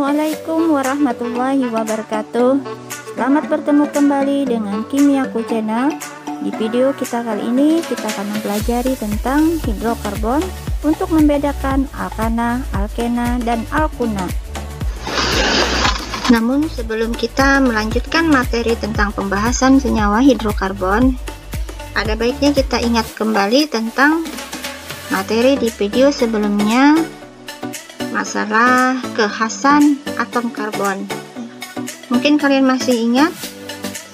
Assalamualaikum warahmatullahi wabarakatuh. Selamat bertemu kembali dengan Kimiaku Channel. Di video kita kali ini kita akan mempelajari tentang hidrokarbon untuk membedakan alkana, alkena, dan alkuna. Namun sebelum kita melanjutkan materi tentang pembahasan senyawa hidrokarbon, ada baiknya kita ingat kembali tentang materi di video sebelumnya, masalah kekhasan atom karbon. Mungkin kalian masih ingat,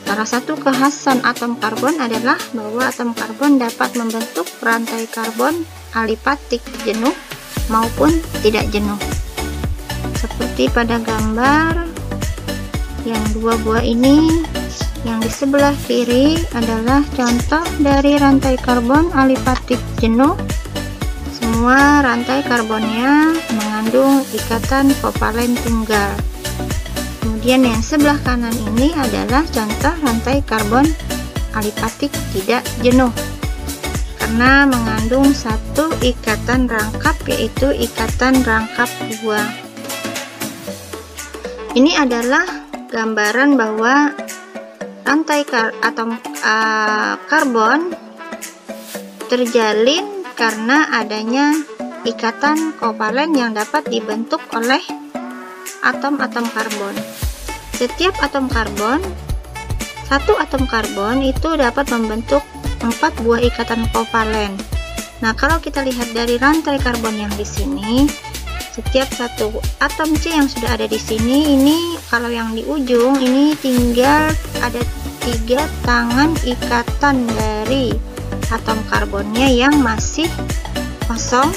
salah satu kekhasan atom karbon adalah bahwa atom karbon dapat membentuk rantai karbon alipatik jenuh maupun tidak jenuh. Seperti pada gambar yang dua buah ini, yang di sebelah kiri adalah contoh dari rantai karbon alipatik jenuh. Semua rantai karbonnya mengandung ikatan kovalen tunggal. Kemudian yang sebelah kanan ini adalah contoh rantai karbon alipatik tidak jenuh, karena mengandung satu ikatan rangkap, yaitu ikatan rangkap 2. Ini adalah gambaran bahwa rantai atom karbon terjalin karena adanya ikatan kovalen yang dapat dibentuk oleh atom-atom karbon. Setiap atom karbon, satu atom karbon itu dapat membentuk 4 buah ikatan kovalen. Nah, kalau kita lihat dari rantai karbon yang di sini, setiap satu atom C yang sudah ada di sini, ini kalau yang di ujung ini tinggal ada 3 tangan ikatan dari atom karbonnya yang masih kosong,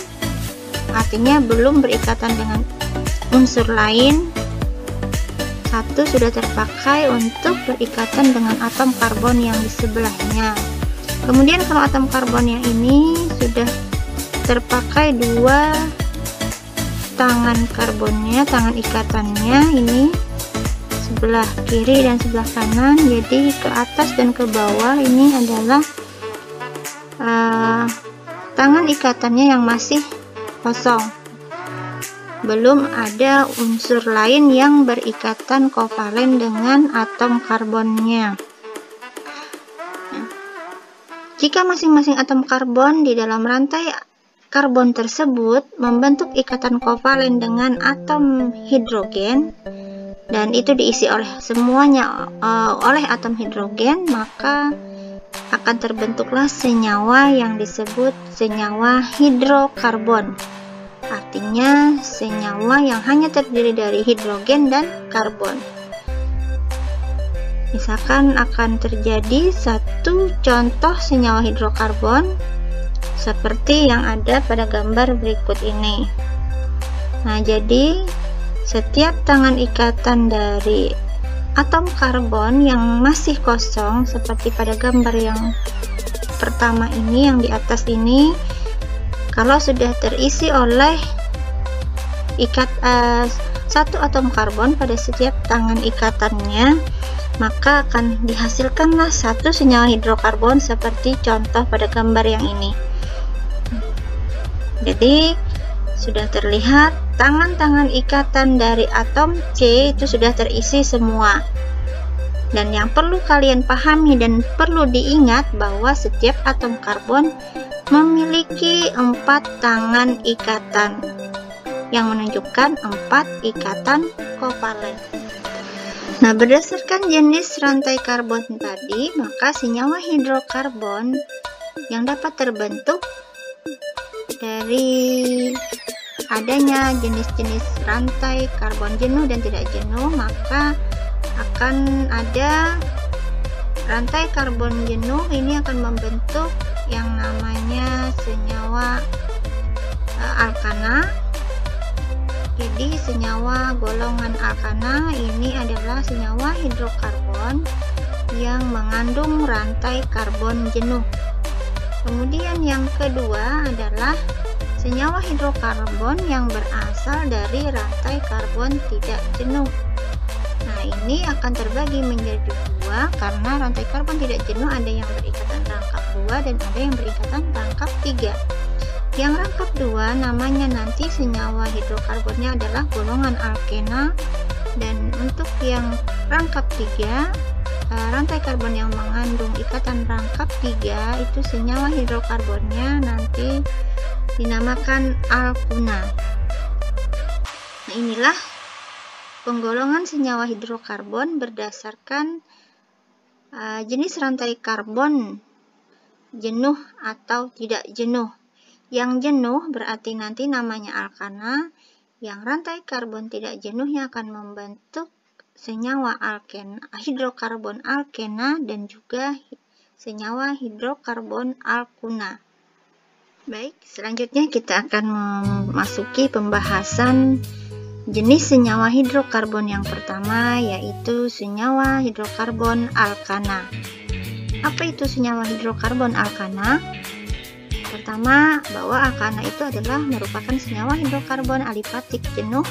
artinya belum berikatan dengan unsur lain. Satu sudah terpakai untuk berikatan dengan atom karbon yang di sebelahnya. Kemudian kalau atom karbon yang ini sudah terpakai 2 tangan karbonnya, tangan ikatannya ini sebelah kiri dan sebelah kanan, jadi ke atas dan ke bawah ini adalah tangan ikatannya yang masih kosong, belum ada unsur lain yang berikatan kovalen dengan atom karbonnya. Jika masing-masing atom karbon di dalam rantai karbon tersebut membentuk ikatan kovalen dengan atom hidrogen, dan itu diisi oleh semuanya oleh atom hidrogen, maka akan terbentuklah senyawa yang disebut senyawa hidrokarbon. Artinya senyawa yang hanya terdiri dari hidrogen dan karbon. Misalkan akan terjadi satu contoh senyawa hidrokarbon seperti yang ada pada gambar berikut ini. Nah, jadi setiap tangan ikatan dari atom karbon yang masih kosong seperti pada gambar yang pertama ini, yang di atas ini, kalau sudah terisi oleh satu atom karbon pada setiap tangan ikatannya, maka akan dihasilkanlah satu senyawa hidrokarbon seperti contoh pada gambar yang ini. Jadi sudah terlihat tangan-tangan ikatan dari atom C itu sudah terisi semua. Dan yang perlu kalian pahami dan perlu diingat bahwa setiap atom karbon memiliki 4 tangan ikatan yang menunjukkan 4 ikatan kovalen. Nah, berdasarkan jenis rantai karbon tadi, maka senyawa hidrokarbon yang dapat terbentuk dari adanya jenis-jenis rantai karbon jenuh dan tidak jenuh, maka akan ada rantai karbon jenuh ini akan membentuk yang namanya senyawa alkana. Jadi senyawa golongan alkana ini adalah senyawa hidrokarbon yang mengandung rantai karbon jenuh. Kemudian yang kedua adalah senyawa hidrokarbon yang berasal dari rantai karbon tidak jenuh. Nah, ini akan terbagi menjadi 2 karena rantai karbon tidak jenuh ada yang berikatan rangkap 2 dan ada yang berikatan rangkap 3. Yang rangkap 2 namanya nanti senyawa hidrokarbonnya adalah golongan alkena, dan untuk yang rangkap 3, rantai karbon yang mengandung ikatan rangkap 3 itu senyawa hidrokarbonnya nanti dinamakan alkuna. Nah, inilah penggolongan senyawa hidrokarbon berdasarkan jenis rantai karbon jenuh atau tidak jenuh. Yang jenuh berarti nanti namanya alkana, yang rantai karbon tidak jenuhnya akan membentuk senyawa hidrokarbon alkena dan juga senyawa hidrokarbon alkuna. Baik, selanjutnya kita akan memasuki pembahasan jenis senyawa hidrokarbon yang pertama, yaitu senyawa hidrokarbon alkana. Apa itu senyawa hidrokarbon alkana? Pertama, bahwa alkana itu adalah merupakan senyawa hidrokarbon alifatik jenuh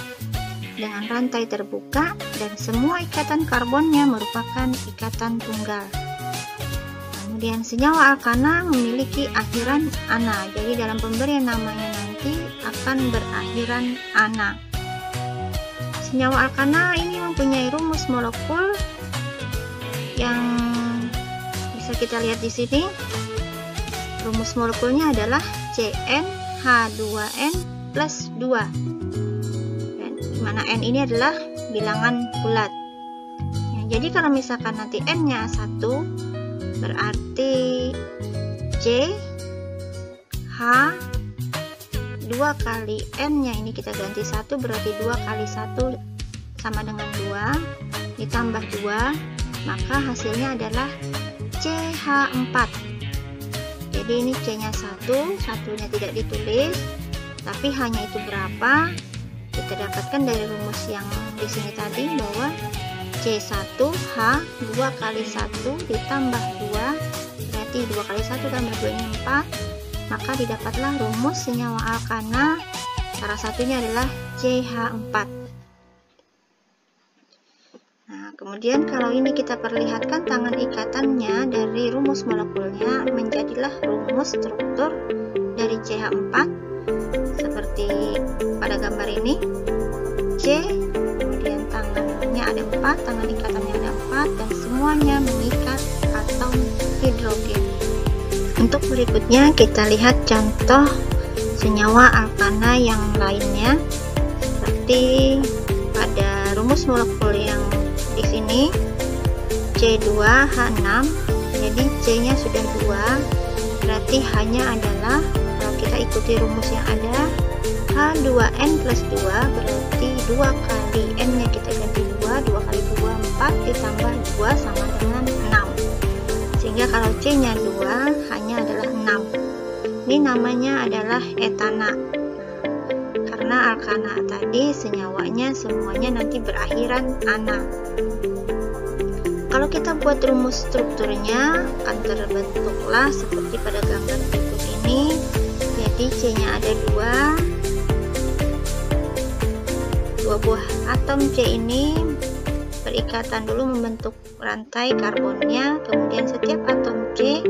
dengan rantai terbuka dan semua ikatan karbonnya merupakan ikatan tunggal. Kemudian senyawa alkana memiliki akhiran ana, jadi dalam pemberian namanya nanti akan berakhiran ana. Senyawa alkana ini mempunyai rumus molekul yang bisa kita lihat di sini. Rumus molekulnya adalah CnH2n plus 2, dan dimana N ini adalah bilangan bulat. Ya, jadi kalau misalkan nanti N-nya 1, berarti C H 2 kali N-nya ini kita ganti 1, berarti 2 kali 1 sama dengan 2, ditambah 2, maka hasilnya adalah CH4. Jadi ini C-nya 1, satunya tidak ditulis, tapi hanya itu berapa kita dapatkan dari rumus yang di sini tadi, bahwa C1H 2 kali 1 ditambah 2, berarti 2 kali 1 tambah 2 ini 4, maka didapatlah rumus senyawa alkana, salah satunya adalah CH4. Nah, kemudian kalau ini kita perlihatkan tangan ikatannya dari rumus molekulnya, menjadilah rumus struktur dari CH4 seperti pada gambar ini. C, kemudian tangannya ada 4, tangan ikatannya ada 4, dan semuanya mengikat atom hidrogen. Untuk berikutnya kita lihat contoh senyawa alkana yang lainnya, seperti pada rumus molekul yang di sini C2H6, jadi C-nya sudah 2, berarti hanya adalah, kalau kita ikuti rumus yang ada, H2N plus 2, berarti 2 kali N-nya kita ganti 2, 2 kali 2 4, ditambah 2 sama dengan 6, sehingga kalau C-nya 2 hanya adalah 6. Ini namanya adalah etana. Karena alkana tadi senyawanya semuanya nanti berakhiran ana. Kalau kita buat rumus strukturnya akan terbentuklah seperti pada gambar berikut ini. Jadi C-nya ada 2 buah atom C ini berikatan dulu membentuk rantai karbonnya, kemudian setiap atom C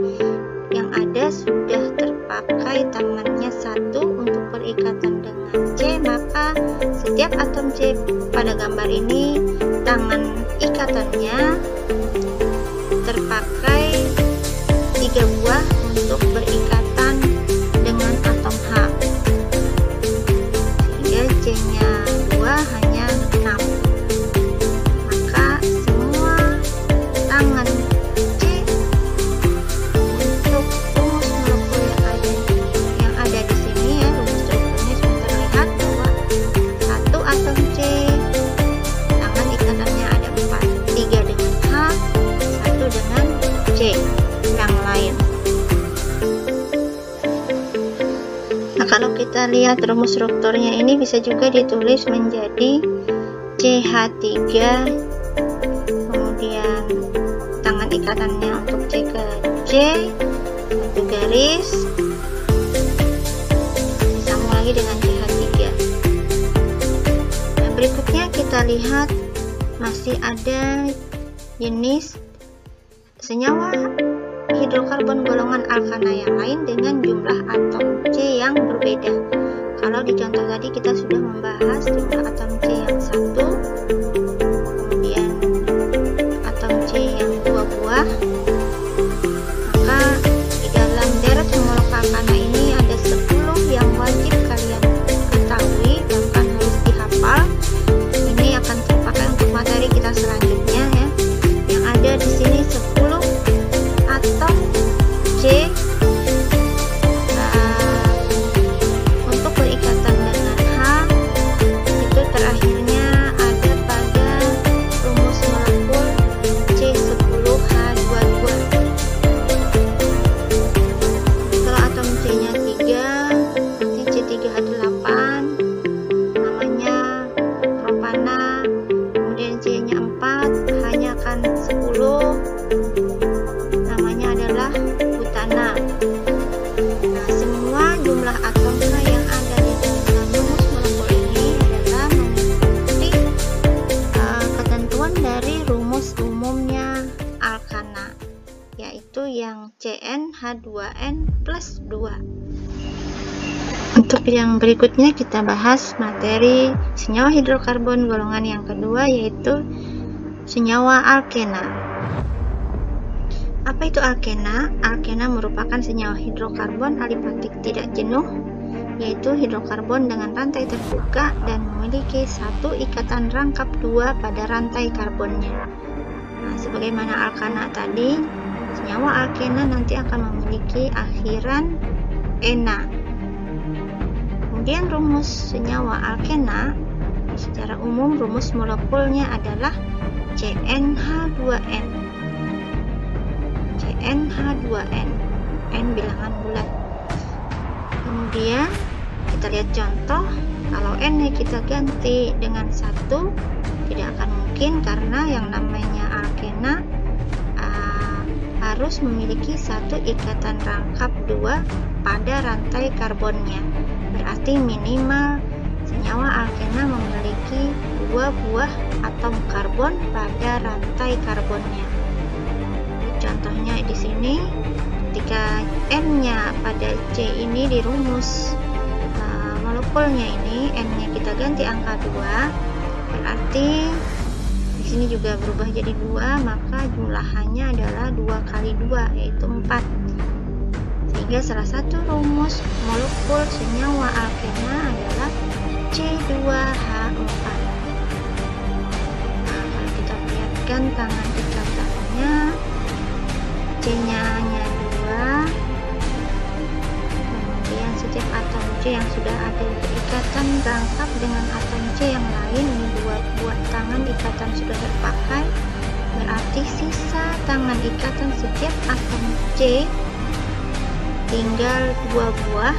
yang ada sudah terpakai tangannya 1 untuk berikatan dengan C, maka setiap atom C pada gambar ini tangan ikatannya terpakai 3 buah untuk berikatan dengan atom H, sehingga C-nya 2 hanya 6. Maka semua tangan C untuk rumus molekul yang ada di sini, ya, rumus strukturnya sudah terlihat bahwa satu atom C tangan ikatannya ada 4, 3 dengan H, 1 dengan C yang lain. Nah, kalau kita lihat rumus strukturnya ini bisa juga ditulis menjadi CH3, kemudian tangan ikatannya untuk C ke C, 1 garis, disambung lagi dengan CH3. Nah, berikutnya kita lihat masih ada jenis senyawa hidrokarbon golongan alkana yang lain dengan jumlah atom C yang berbeda. Kalau di contoh tadi kita sudah membahas jumlah atom C yang 1, kemudian atom C yang 2 buah, maka di dalam deret homolog alkana ini ada 10 yang wajib kalian ketahui, bahkan harus dihafal. Ini akan terpakai untuk materi kita selanjutnya ya. Yang ada di sini 10 atom C untuk berikatan dengan H, itu terakhirnya ada pada rumus molekul C10H22. Kalau atom C-nya 3, nanti C3H8 namanya propana, kemudian C-nya 4 hanya akan 10 namanya adalah butana. Nah, semua jumlah atom yang ada di dalam rumus molekul ini adalah mengikuti ketentuan dari rumus umumnya alkana, yaitu yang CnH2n plus 2. Untuk yang berikutnya kita bahas materi senyawa hidrokarbon golongan yang kedua, yaitu senyawa alkena. Apa itu alkena? Alkena merupakan senyawa hidrokarbon alipatik tidak jenuh, yaitu hidrokarbon dengan rantai terbuka dan memiliki satu ikatan rangkap 2 pada rantai karbonnya. Nah, sebagaimana alkana tadi, senyawa alkena nanti akan memiliki akhiran ena. Kemudian rumus senyawa alkena secara umum rumus molekulnya adalah CnH2n. CnH2n, N bilangan bulat. Kemudian kita lihat contoh, kalau N nya kita ganti dengan 1, tidak akan mungkin karena yang namanya alkena harus memiliki satu ikatan rangkap 2 pada rantai karbonnya. Berarti minimal senyawa alkena memiliki 2 buah atom karbon pada rantai karbonnya. Contohnya di sini, ketika N-nya pada C ini di rumus molekulnya ini, N-nya kita ganti angka 2, berarti di sini juga berubah jadi 2, maka jumlahannya adalah 2 kali 2, yaitu 4. Sehingga salah satu rumus molekul senyawa alkena adalah C2H4. Nah, kalau kita perlihatkan tangan ikatannya, C-nya hanya 2, kemudian setiap atom C yang sudah ada ikatan rangkap dengan atom C yang lain, ini 2 buah tangan ikatan sudah terpakai, berarti sisa tangan ikatan setiap atom C tinggal 2 buah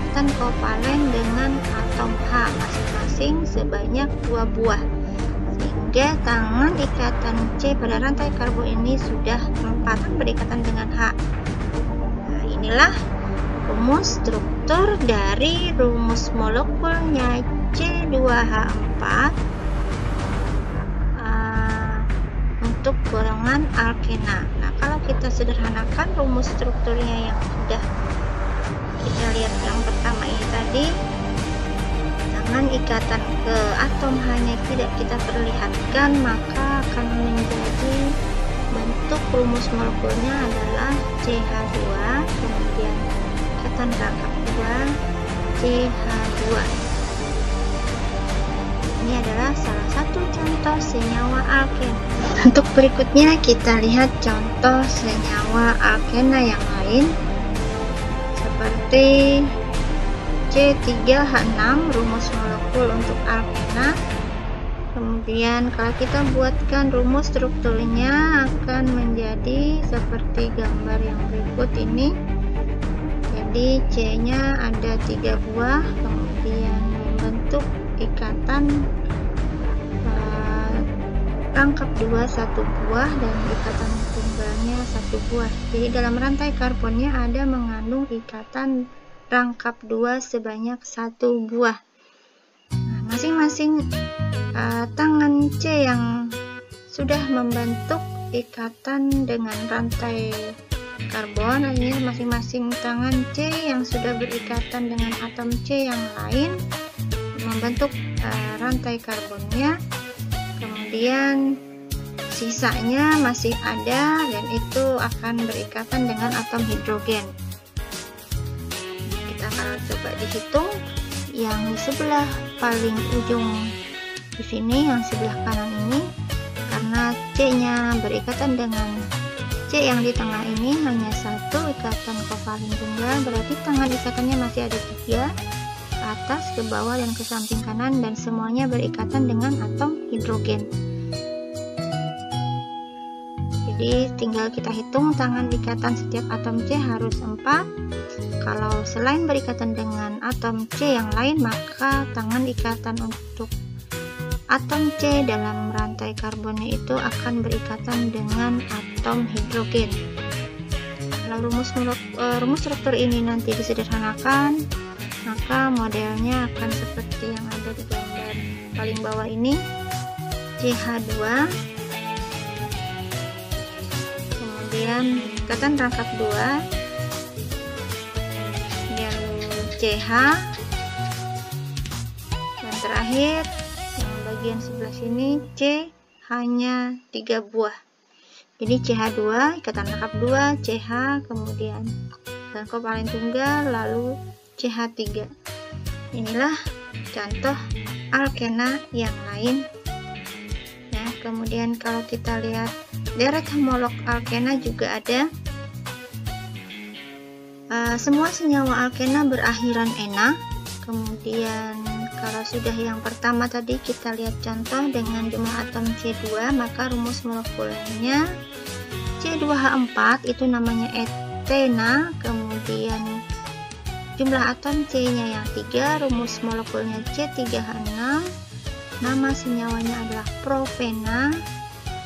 ikatan kovalen dengan atom H masing-masing sebanyak 2 buah. Sehingga tangan ikatan C pada rantai karbon ini sudah 4 berikatan dengan H. Nah, inilah rumus struktur dari rumus molekulnya C2H4 untuk golongan alkena. Nah, kalau kita sederhanakan rumus strukturnya yang sudah kita lihat yang pertama ini tadi, tangan ikatan ke atom hanya tidak kita perlihatkan, maka akan menjadi bentuk rumus molekulnya adalah CH2, kemudian ikatan rangkap 2 CH2. Ini adalah salah satu contoh senyawa alkena. Untuk berikutnya kita lihat contoh senyawa alkena yang lain, seperti C3H6, rumus molekul untuk alkena. Kemudian kalau kita buatkan rumus strukturnya akan menjadi seperti gambar yang berikut ini. Jadi C-nya ada 3 buah, kemudian membentuk ikatan rangkap 2 1 buah dan ikatan tunggalnya 1 buah. Jadi dalam rantai karbonnya ada mengandung ikatan rangkap 2 sebanyak 1 buah. Nah, masing-masing tangan C yang sudah membentuk ikatan dengan rantai karbon, artinya masing-masing tangan C yang sudah berikatan dengan atom C yang lain membentuk rantai karbonnya, kemudian sisanya masih ada dan itu akan berikatan dengan atom hidrogen. Kita akan coba dihitung yang di sebelah paling ujung di sini, yang sebelah kanan ini, karena C-nya berikatan dengan C yang di tengah ini hanya satu ikatan kovalen tunggal, berarti tangan ikatannya masih ada 3, ke atas, ke bawah, dan ke samping kanan, dan semuanya berikatan dengan atom hidrogen. Jadi tinggal kita hitung tangan ikatan setiap atom C harus 4. Kalau selain berikatan dengan atom C yang lain, maka tangan ikatan untuk atom C dalam rantai karbonnya itu akan berikatan dengan atom hidrogen. Kalau rumus struktur ini nanti disederhanakan, maka modelnya akan seperti yang ada di gambar paling bawah ini. CH2, kemudian ikatan rangkap 2, kemudian CH, dan terakhir yang bagian sebelah sini C hanya 3 buah. Jadi CH2, ikatan rangkap 2, CH, kemudian dan kovalen tunggal, lalu CH3. Inilah contoh alkena yang lain. Ya, kemudian kalau kita lihat deret homolog alkena juga ada. Semua senyawa alkena berakhiran ena. Kemudian kalau sudah yang pertama tadi kita lihat contoh dengan jumlah atom C2, maka rumus molekulnya C2H4 itu namanya etena. Kemudian jumlah atom C-nya yang 3, rumus molekulnya C3H6, nama senyawanya adalah propena.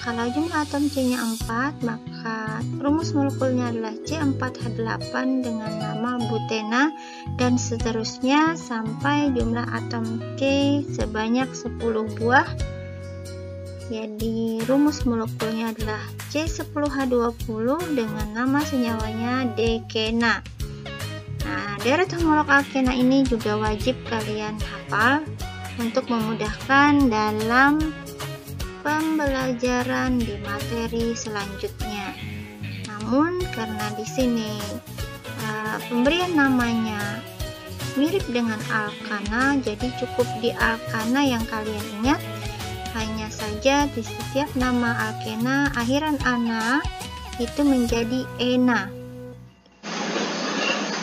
Kalau jumlah atom C-nya 4, maka rumus molekulnya adalah C4H8 dengan nama butena, dan seterusnya sampai jumlah atom C sebanyak 10 buah. Jadi rumus molekulnya adalah C10H20 dengan nama senyawanya dekena. Nah, deret homolog alkena ini juga wajib kalian hafal untuk memudahkan dalam pembelajaran di materi selanjutnya. Namun karena di sini pemberian namanya mirip dengan alkana, jadi cukup di alkana yang kalian ingat. Hanya saja di setiap nama alkena akhiran ana itu menjadi ena.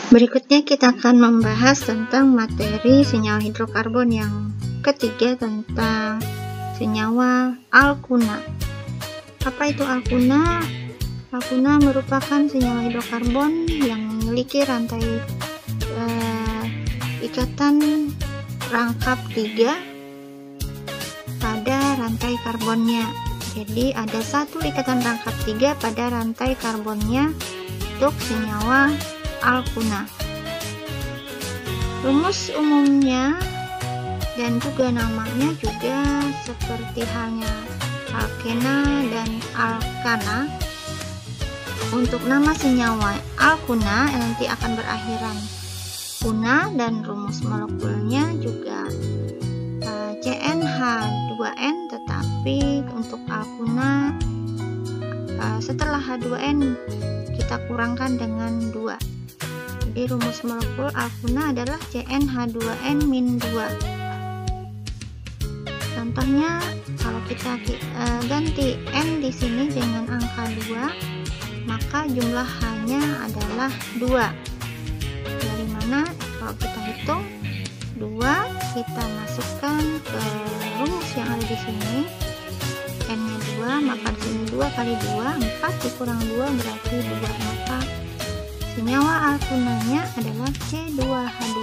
Berikutnya kita akan membahas tentang materi senyawa hidrokarbon yang ketiga, tentang senyawa alkuna. Apa itu alkuna? Alkuna merupakan senyawa hidrokarbon yang memiliki rantai ikatan rangkap 3 pada rantai karbonnya. Jadi ada satu ikatan rangkap 3 pada rantai karbonnya untuk senyawa alkuna. Rumus umumnya dan juga namanya juga seperti halnya alkena dan alkana. Untuk nama senyawa alkuna nanti akan berakhiran una, dan rumus molekulnya juga CnH2n, tetapi untuk alkuna setelah H2n kita kurangkan dengan 2. Jadi rumus molekul alkuna adalah CnH2n-2. Contohnya kalau kita ganti N di sini dengan angka 2, maka jumlah H-nya adalah 2. Dari mana? Kalau kita hitung 2, kita masukkan ke rumus yang ada di sini. N-nya 2, maka di sini 2 kali 2, 4 dikurang 2 berarti 2. Maka senyawa alkunanya adalah C2H2.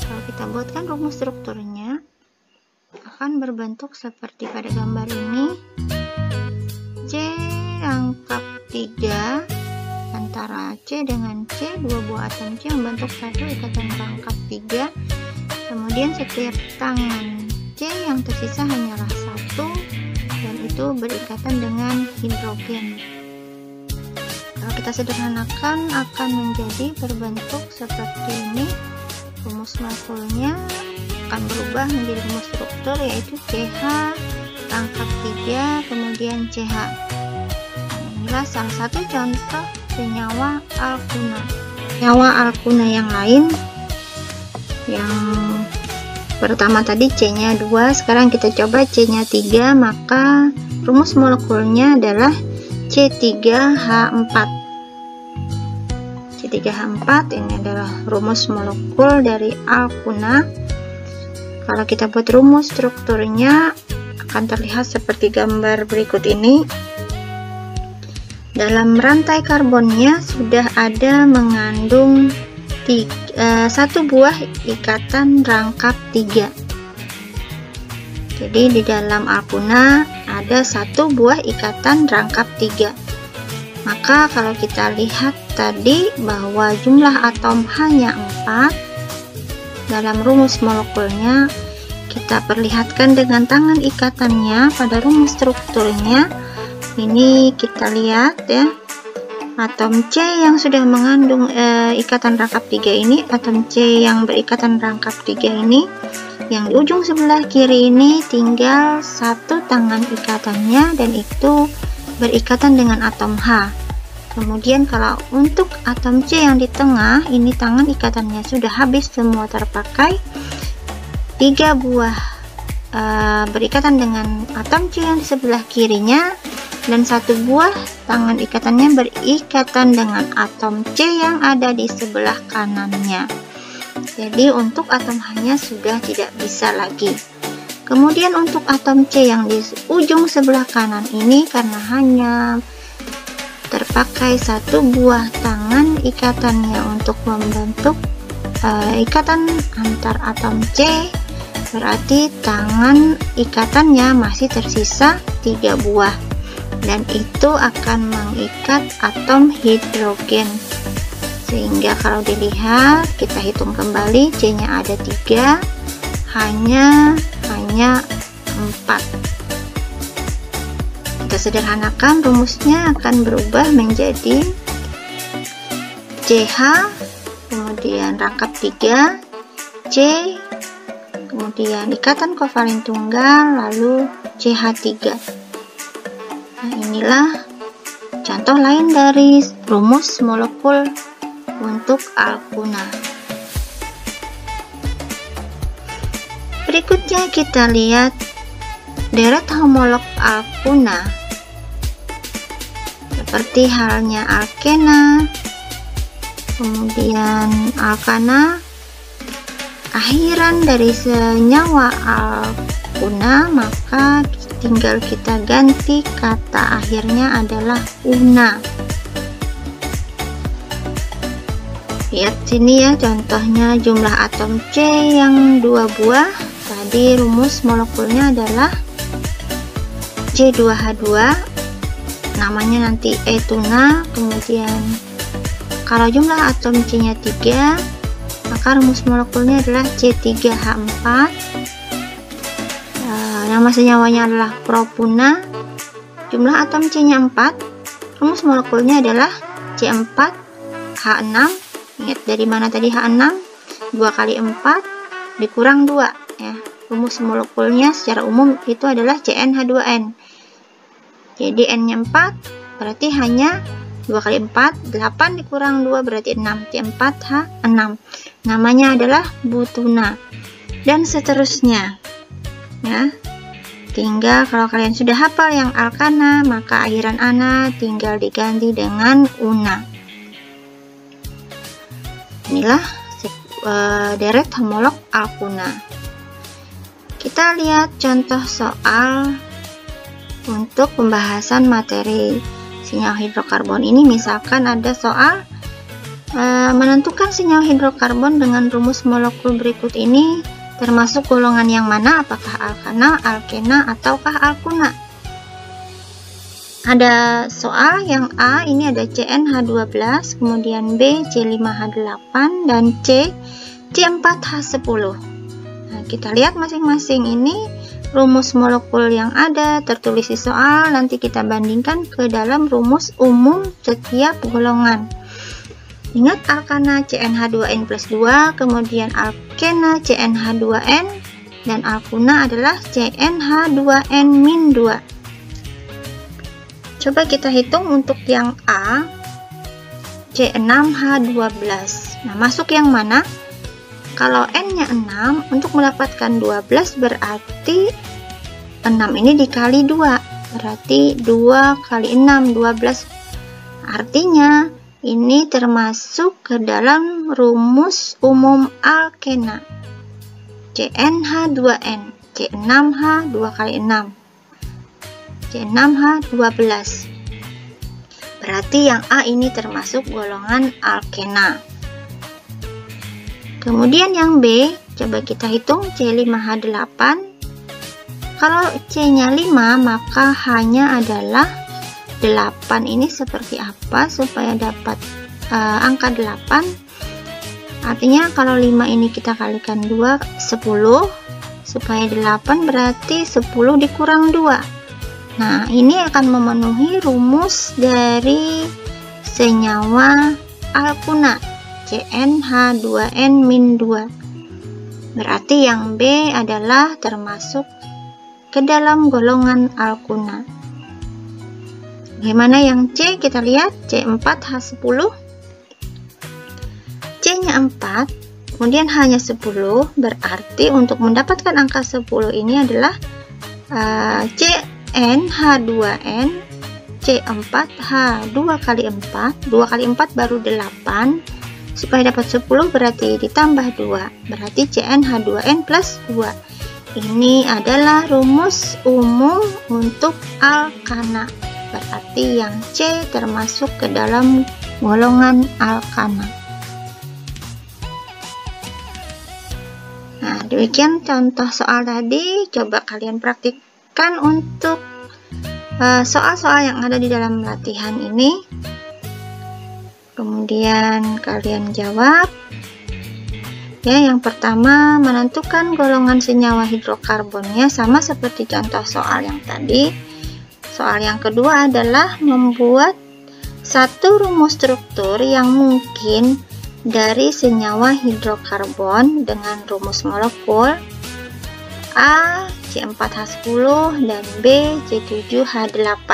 Kalau kita buatkan rumus strukturnya, akan berbentuk seperti pada gambar ini. C rangkap 3 antara C dengan C, 2 buah atom C membentuk satu ikatan rangkap 3. Kemudian setiap tangan C yang tersisa hanyalah 1, dan itu berikatan dengan hidrogen. Kalau kita sederhanakan akan menjadi berbentuk seperti ini. Rumus molekulnya akan berubah menjadi rumus struktur, yaitu CH rangkap 3 kemudian CH. Inilah salah satu contoh senyawa alkuna. Senyawa alkuna yang lain, yang pertama tadi C-nya 2, sekarang kita coba C-nya 3, maka rumus molekulnya adalah C3H4. C3H4 ini adalah rumus molekul dari alkuna. Kalau kita buat rumus strukturnya akan terlihat seperti gambar berikut ini. Dalam rantai karbonnya sudah ada mengandung 1 buah ikatan rangkap 3. Jadi di dalam alkuna ada 1 buah ikatan rangkap 3. Maka kalau kita lihat tadi bahwa jumlah atom hanya 4, dalam rumus molekulnya kita perlihatkan dengan tangan ikatannya pada rumus strukturnya. Ini kita lihat ya, atom C yang sudah mengandung ikatan rangkap 3 ini, atom C yang berikatan rangkap 3 ini, yang di ujung sebelah kiri ini tinggal 1 tangan ikatannya dan itu berikatan dengan atom H. Kemudian kalau untuk atom C yang di tengah ini tangan ikatannya sudah habis semua terpakai, 3 buah berikatan dengan atom C yang di sebelah kirinya dan 1 buah tangan ikatannya berikatan dengan atom C yang ada di sebelah kanannya. Jadi untuk atom H-nya sudah tidak bisa lagi. Kemudian untuk atom C yang di ujung sebelah kanan ini, karena hanya terpakai 1 buah tangan ikatannya untuk membentuk ikatan antar atom C, berarti tangan ikatannya masih tersisa 3 buah dan itu akan mengikat atom hidrogen. Sehingga kalau dilihat, kita hitung kembali, C-nya ada 3, hanya 4. Kita sederhanakan, rumusnya akan berubah menjadi CH kemudian rangkap 3, C kemudian ikatan kovalen tunggal, lalu CH3. Nah, inilah contoh lain dari rumus molekul untuk alkuna. Berikutnya kita lihat deret homolog alkuna, seperti halnya alkena, kemudian alkana. Akhiran dari senyawa alkuna, maka tinggal kita ganti kata akhirnya adalah una. Lihat sini ya contohnya, jumlah atom C yang 2 buah. Tadi rumus molekulnya adalah C2H2, namanya nanti etuna. Kemudian kalau jumlah atom C nya 3, maka rumus molekulnya adalah C3H4. Nama senyawanya adalah propuna. Jumlah atom C nya 4, rumus molekulnya adalah C4H6. Ingat dari mana tadi H6? 2 kali 4 dikurang 2 ya. Rumus molekulnya secara umum itu adalah CnH2n. Jadi n nya 4 berarti hanya 2 kali 4, 8 dikurang 2 berarti 6, C4H6. Namanya adalah butuna. Dan seterusnya ya. Tinggal kalau kalian sudah hafal yang alkana, maka akhiran ana tinggal diganti dengan una. Inilah deret homolog alkuna. Kita lihat contoh soal untuk pembahasan materi senyawa hidrokarbon ini. Misalkan ada soal menentukan senyawa hidrokarbon dengan rumus molekul berikut ini, termasuk golongan yang mana, apakah alkana, alkena, ataukah alkuna. Ada soal yang A ini ada CnH12, kemudian B C5H8 dan C C4H10. Nah, kita lihat masing-masing ini rumus molekul yang ada tertulis di soal nanti kita bandingkan ke dalam rumus umum setiap golongan. Ingat alkana CnH2n+2, kemudian alkena CnH2n, dan alkuna adalah CnH2n-2. Coba kita hitung untuk yang A, C6H12. Nah, masuk yang mana? Kalau N-nya 6, untuk mendapatkan 12 berarti 6 ini dikali 2. Berarti 2 kali 6, 12. Artinya, ini termasuk ke dalam rumus umum alkena. CnH2n, C6H 2 kali 6. C6H12. Berarti yang A ini termasuk golongan alkena. Kemudian yang B, coba kita hitung C5H8. Kalau C-nya 5, maka H-nya adalah 8. Ini seperti apa supaya dapat angka 8? Artinya kalau 5 ini kita kalikan 2, 10. Supaya 8 berarti 10 dikurang 2. Nah, ini akan memenuhi rumus dari senyawa alkuna CnH2n-2. Berarti yang B adalah termasuk ke dalam golongan alkuna. Bagaimana yang C? Kita lihat C4H10. C-nya 4, kemudian H-nya 10, berarti untuk mendapatkan angka 10 ini adalah CnH2n, C4H 2 kali 4, 2 kali 4 baru 8, supaya dapat 10 berarti ditambah 2, berarti CnH2n plus 2. Ini adalah rumus umum untuk alkana, berarti yang C termasuk ke dalam golongan alkana. Nah, demikian contoh soal tadi. Coba kalian praktikkan untuk soal-soal yang ada di dalam latihan ini. Kemudian kalian jawab. Ya, yang pertama menentukan golongan senyawa hidrokarbonnya, sama seperti contoh soal yang tadi. Soal yang kedua adalah membuat satu rumus struktur yang mungkin dari senyawa hidrokarbon dengan rumus molekul A C4H10 dan B C7H8.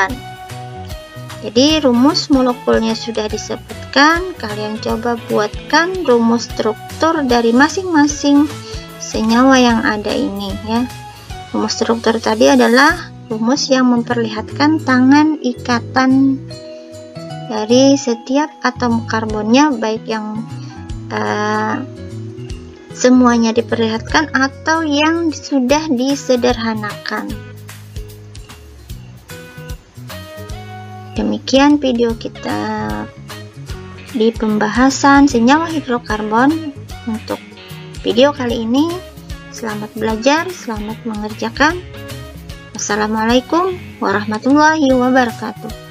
Jadi rumus molekulnya sudah disebutkan, kalian coba buatkan rumus struktur dari masing-masing senyawa yang ada ini ya. Rumus struktur tadi adalah rumus yang memperlihatkan tangan ikatan dari setiap atom karbonnya, baik yang semuanya diperlihatkan atau yang sudah disederhanakan. Demikian video kita di pembahasan senyawa hidrokarbon untuk video kali ini. Selamat belajar, selamat mengerjakan. Wassalamualaikum warahmatullahi wabarakatuh.